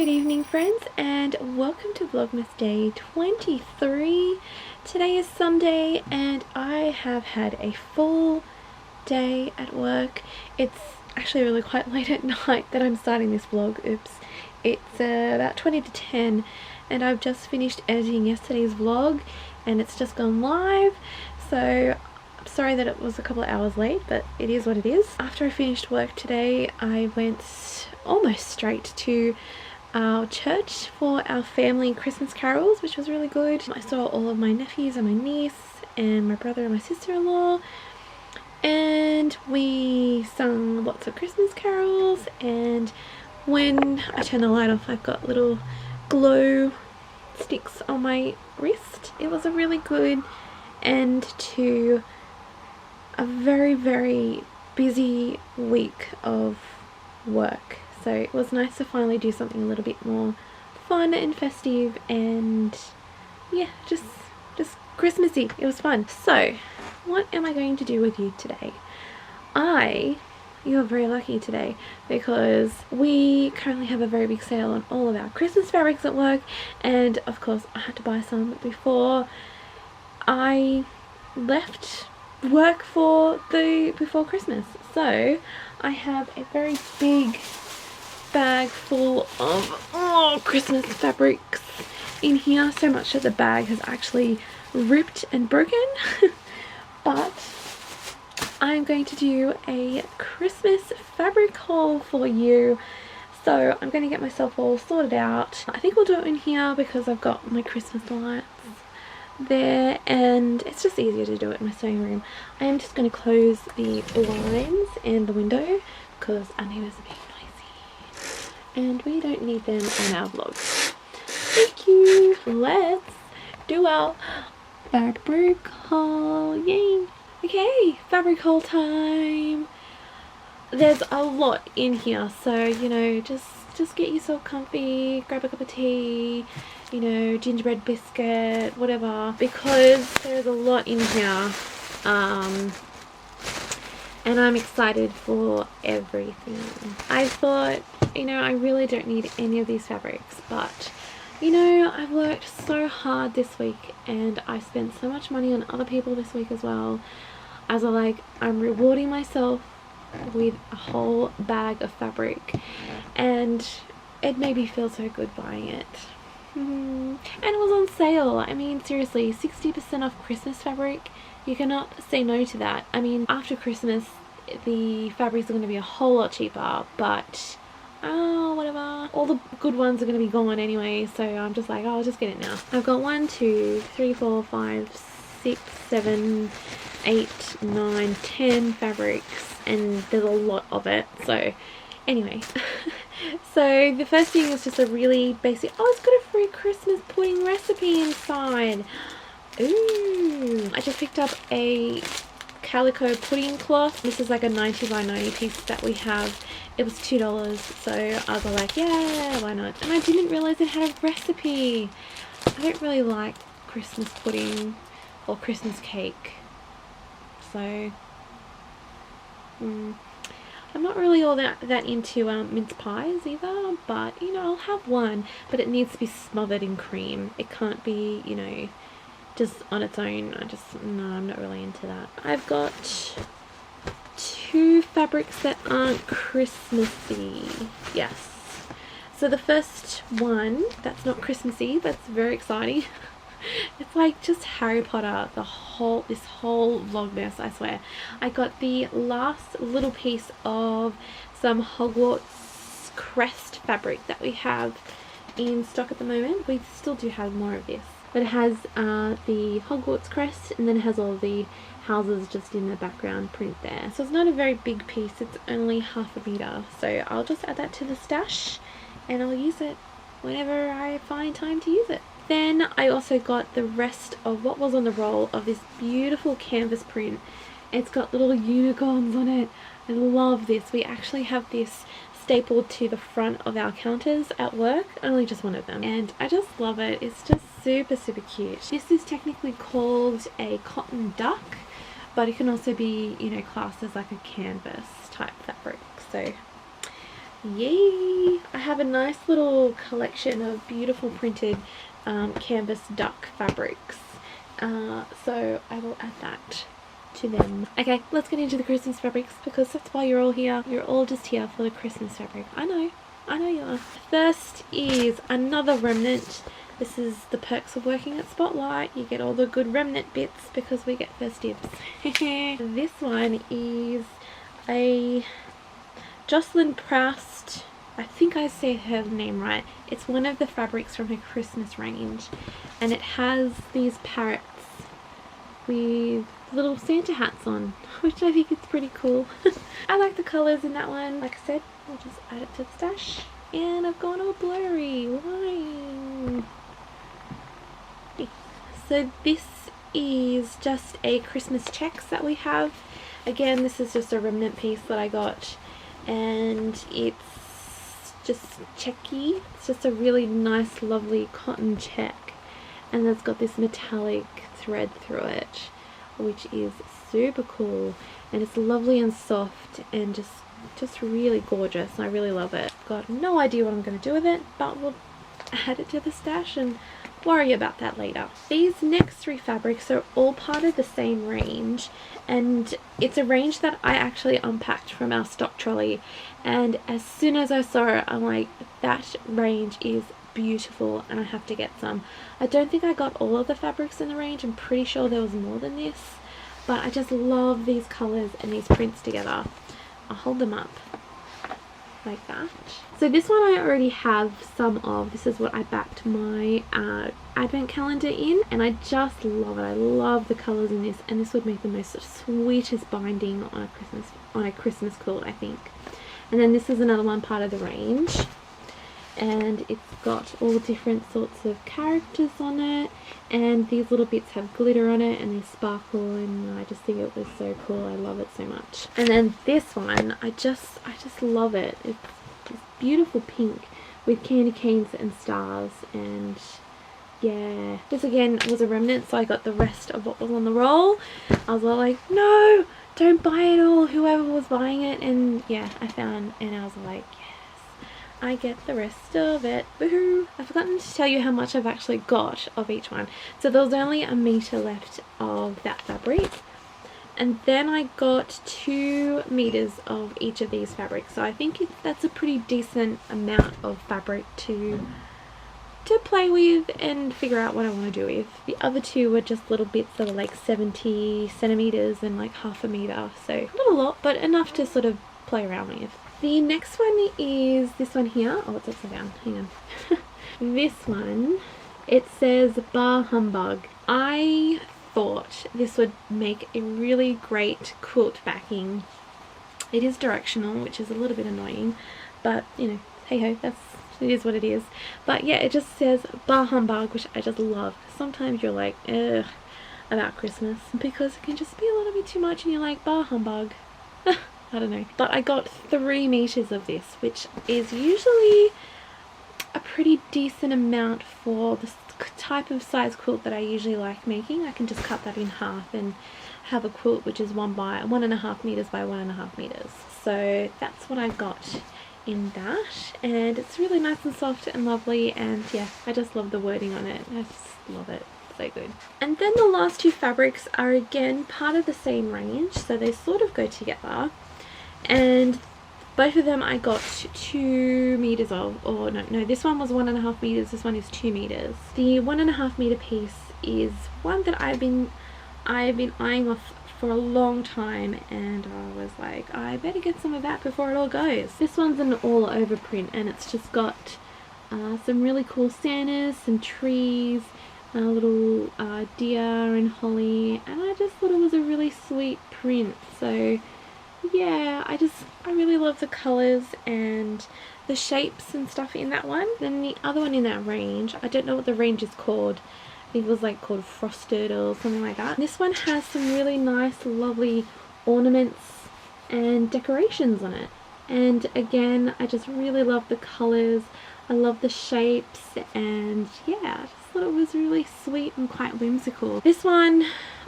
Good evening friends, and welcome to Vlogmas day 23. Today is Sunday and I have had a full day at work. It's actually really quite late at night that I'm starting this vlog. Oops. It's about 20 to 10 and I've just finished editing yesterday's vlog and it's just gone live, so I'm sorry that it was a couple of hours late, but it is what it is. After I finished work today, I went almost straight to our church for our family Christmas carols, which was really good. I saw all of my nephews and my niece and my brother and my sister-in-law, and we sung lots of Christmas carols. And when I turn the light off, I've got little glow sticks on my wrist. It was a really good end to a very busy week of work. So it was nice to finally do something a little bit more fun and festive and yeah, just Christmassy. It was fun. So what am I going to do with you today? You're very lucky today because we currently have a very big sale on all of our Christmas fabrics at work, and of course I had to buy some before I left work before Christmas. So I have a very big bag full of Christmas fabrics in here, so much that the bag has actually ripped and broken. But I'm going to do a Christmas fabric haul for you, so I'm going to get myself all sorted out. I think we'll do it in here because I've got my Christmas lights there and it's just easier to do it in my sewing room. I am just going to close the blinds and the window because our neighbours are being noisy and we don't need them on our vlog. Thank you. Let's do our fabric haul. Yay. Okay, fabric haul time. There's a lot in here, so you know, just get yourself comfy, grab a cup of tea, you know, gingerbread biscuit, whatever, because there's a lot in here, and I'm excited for everything. I thought, you know, I really don't need any of these fabrics, but you know, I've worked so hard this week and I spent so much money on other people this week as well. As I'm rewarding myself with a whole bag of fabric, and it made me feel so good buying it. And it was on sale. I mean, seriously, 60% off Christmas fabric. You cannot say no to that. I mean, after Christmas the fabrics are going to be a whole lot cheaper, but whatever, all the good ones are going to be gone anyway, so I'm just like, oh, I'll just get it now. I've got 1, 2, 3, 4, 5, 6, 7, 8, 9, 10 fabrics, and there's a lot of it. So anyway, so the first thing is just a really basic, oh, it's got a free Christmas pudding recipe inside. Ooh, I just picked up a calico pudding cloth. This is like a 90 by 90 piece that we have. It was $2, so I was like, yeah, why not? And I didn't realize it had a recipe. I don't really like Christmas pudding or Christmas cake, so I'm not really all that into mince pies either, but you know, I'll have one, but it needs to be smothered in cream. It can't be, you know, just on its own. No, I'm not really into that. I've got 2 fabrics that aren't Christmassy. Yes. So the first one that's not Christmassy, but it's very exciting. It's like just Harry Potter, this whole Vlogmas, I swear. I got the last little piece of some Hogwarts crest fabric that we have in stock at the moment. We still do have more of this, but it has the Hogwarts crest, and then it has all the houses just in the background print there. So it's not a very big piece, it's only 1/2 meter, so I'll just add that to the stash and I'll use it whenever I find time to use it. Then I also got the rest of what was on the roll of this beautiful canvas print. It's got little unicorns on it. I love this. We actually have this stapled to the front of our counters at work, only just one of them, and I just love it. It's just super cute. This is technically called a cotton duck, but it can also be, you know, classed as like a canvas type fabric. So Yay! I have a nice little collection of beautiful printed canvas duck fabrics, so I will add that to them. Okay, let's get into the Christmas fabrics, because that's why you're all here. You're all just here for the Christmas fabric. I know you are. First is another remnant. This is the perks of working at Spotlight. You get all the good remnant bits because we get first dibs. This one is a Jocelyn Proust. I think I say her name right. It's one of the fabrics from her Christmas range, and it has these parrots with little Santa hats on, which I think is pretty cool. I like the colours in that one. Like I said, I'll just add it to the stash. And I've gone all blurry. Why? So this is just a Christmas checks that we have. Again, this is just a remnant piece that I got, and it's just checky. It's just a really nice, lovely cotton check, and it's got this metallic thread through it, which is super cool, and it's lovely and soft and just really gorgeous. I really love it. Got no idea what I'm going to do with it, but we'll add it to the stash and worry about that later. These next three fabrics are all part of the same range, and it's a range that I actually unpacked from our stock trolley, and as soon as I saw it, I'm like, that range is beautiful and I have to get some. I don't think I got all of the fabrics in the range. I'm pretty sure there was more than this, but I just love these colors and these prints together. I'll hold them up like that. So this one I already have some of. This is what I backed my advent calendar in, and I just love it. I love the colors in this, and this would make the most sweetest binding on a Christmas quilt, I think. And then this is another one part of the range, and it's got all different sorts of characters on it, and these little bits have glitter on it and they sparkle, and I just think it was so cool. I love it so much. And then this one, I just love it. It's this beautiful pink with candy canes and stars, and yeah, this again was a remnant, so I got the rest of what was on the roll. I was all like, no, don't buy it all, whoever was buying it, and yeah, I found, and I was like, I get the rest of it. Woohoo! I've forgotten to tell you how much I've actually got of each one. So there was only a meter left of that fabric, and then I got 2 meters of each of these fabrics. So I think that's a pretty decent amount of fabric to play with and figure out what I want to do with. The other 2 were just little bits that are like 70 centimeters and like half a meter. So not a lot, but enough to sort of play around with. The next one is this one here. Oh, it's upside down. Hang on. This one, it says Bar Humbug. I thought this would make a really great quilt backing. It is directional, which is a little bit annoying, but you know, hey ho, it is what it is. But yeah, it just says Bar Humbug, which I just love. Sometimes you're like, ugh, about Christmas, because it can just be a little bit too much and you're like, Bar Humbug. I don't know. But I got 3 meters of this, which is usually a pretty decent amount for the type of size quilt that I usually like making. I can just cut that in half and have a quilt which is 1.5 meters by 1.5 meters. So that's what I got in that, and it's really nice and soft and lovely, and yeah, I just love the wording on it. I just love it. So good. And then the last 2 fabrics are again part of the same range, so they sort of go together, and both of them I got 2 meters of, or no, this one was 1.5 meters, this one is 2 meters. The 1.5 meter piece is one that I've been eyeing off for a long time, and I was like, I better get some of that before it all goes. This one's an all over print, and it's just got some really cool Santas, some trees, a little deer and holly, and I just thought it was a really sweet print. So yeah, I really love the colors and the shapes and stuff in that one. Then the other one in that range, I don't know what the range is called. I think it was like called Frosted or something like that. This one has some really nice, lovely ornaments and decorations on it. And again, I just really love the colors. I love the shapes, and yeah, I just thought it was really sweet and quite whimsical. This one,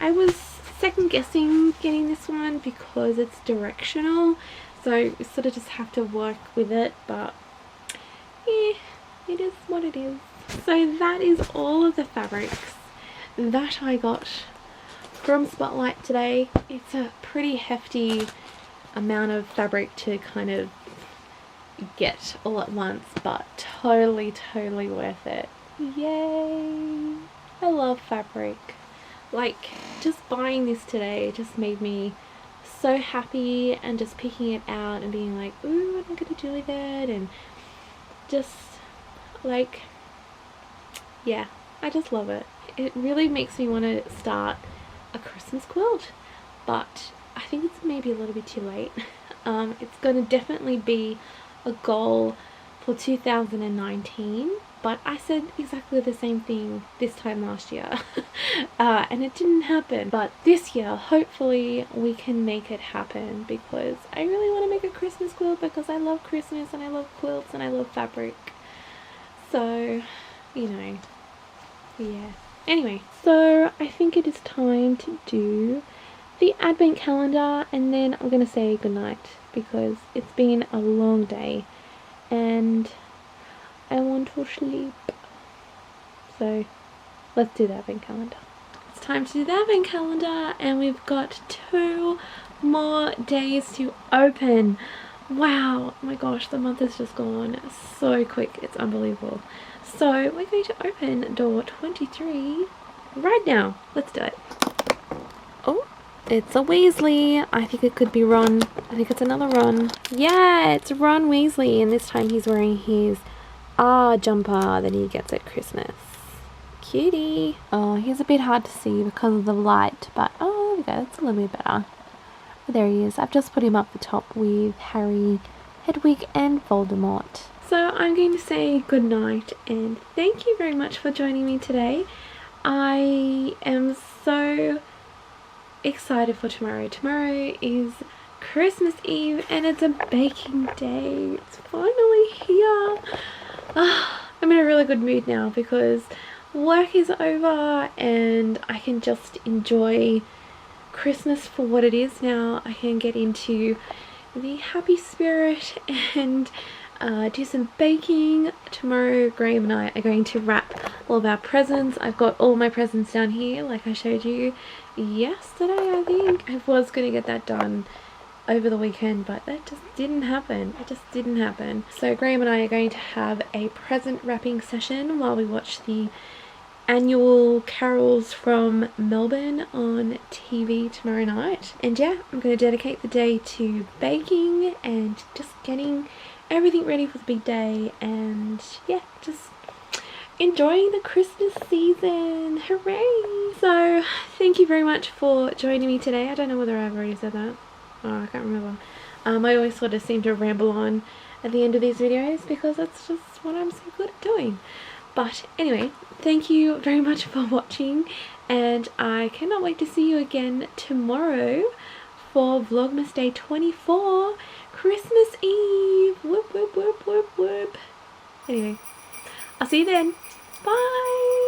I was second guessing getting this one because it's directional, so you sort of just have to work with it, but yeah, it is what it is. So that is all of the fabrics that I got from Spotlight today. It's a pretty hefty amount of fabric to kind of get all at once, but totally worth it. Yay! I love fabric. Like, just buying this today just made me so happy, and just picking it out and being like, ooh, what am I gonna do with it, and just like, yeah, I just love it. It really makes me want to start a Christmas quilt, but I think it's maybe a little bit too late. It's going to definitely be a goal for 2019, but I said exactly the same thing this time last year and it didn't happen. But this year, hopefully we can make it happen, because I really want to make a Christmas quilt, because I love Christmas and I love quilts and I love fabric. So, you know, yeah. Anyway, so I think it is time to do the advent calendar, and then I'm going to say goodnight, because it's been a long day and I want to sleep. So let's do the advent calendar. It's time to do the advent calendar, and we've got 2 more days to open. Wow, oh my gosh, the month has just gone so quick, it's unbelievable. So we're going to open door 23 right now. Let's do it. Oh, it's a Weasley. I think it could be Ron. I think it's another Ron. Yeah, it's Ron Weasley, and this time he's wearing his jumper that he gets at Christmas. Cutie. Oh, he's a bit hard to see because of the light, but oh, there we go, that's a little bit better. There he is. I've just put him up the top with Harry, Hedwig and Voldemort. So I'm going to say good night, and thank you very much for joining me today. I am so excited for tomorrow. Tomorrow is Christmas Eve and it's a baking day. It's finally here. I'm in a really good mood now because work is over and I can just enjoy Christmas for what it is now. I can get into the happy spirit and do some baking. Tomorrow Graham and I are going to wrap all of our presents. I've got all my presents down here like I showed you yesterday. I think I was going to get that done over the weekend, but that just didn't happen. It just didn't happen. So Graham and I are going to have a present wrapping session while we watch the annual carols from Melbourne on TV tomorrow night. And yeah, I'm going to dedicate the day to baking and just getting everything ready for the big day, and yeah, just enjoying the Christmas season. Hooray! So thank you very much for joining me today. I don't know whether I've already said that. Oh, I can't remember. I always sort of seem to ramble on at the end of these videos because that's just what I'm so good at doing. But anyway, thank you very much for watching, and I cannot wait to see you again tomorrow for Vlogmas Day 24, Christmas Eve. Whoop, whoop, whoop, whoop, whoop. Anyway, I'll see you then. Bye!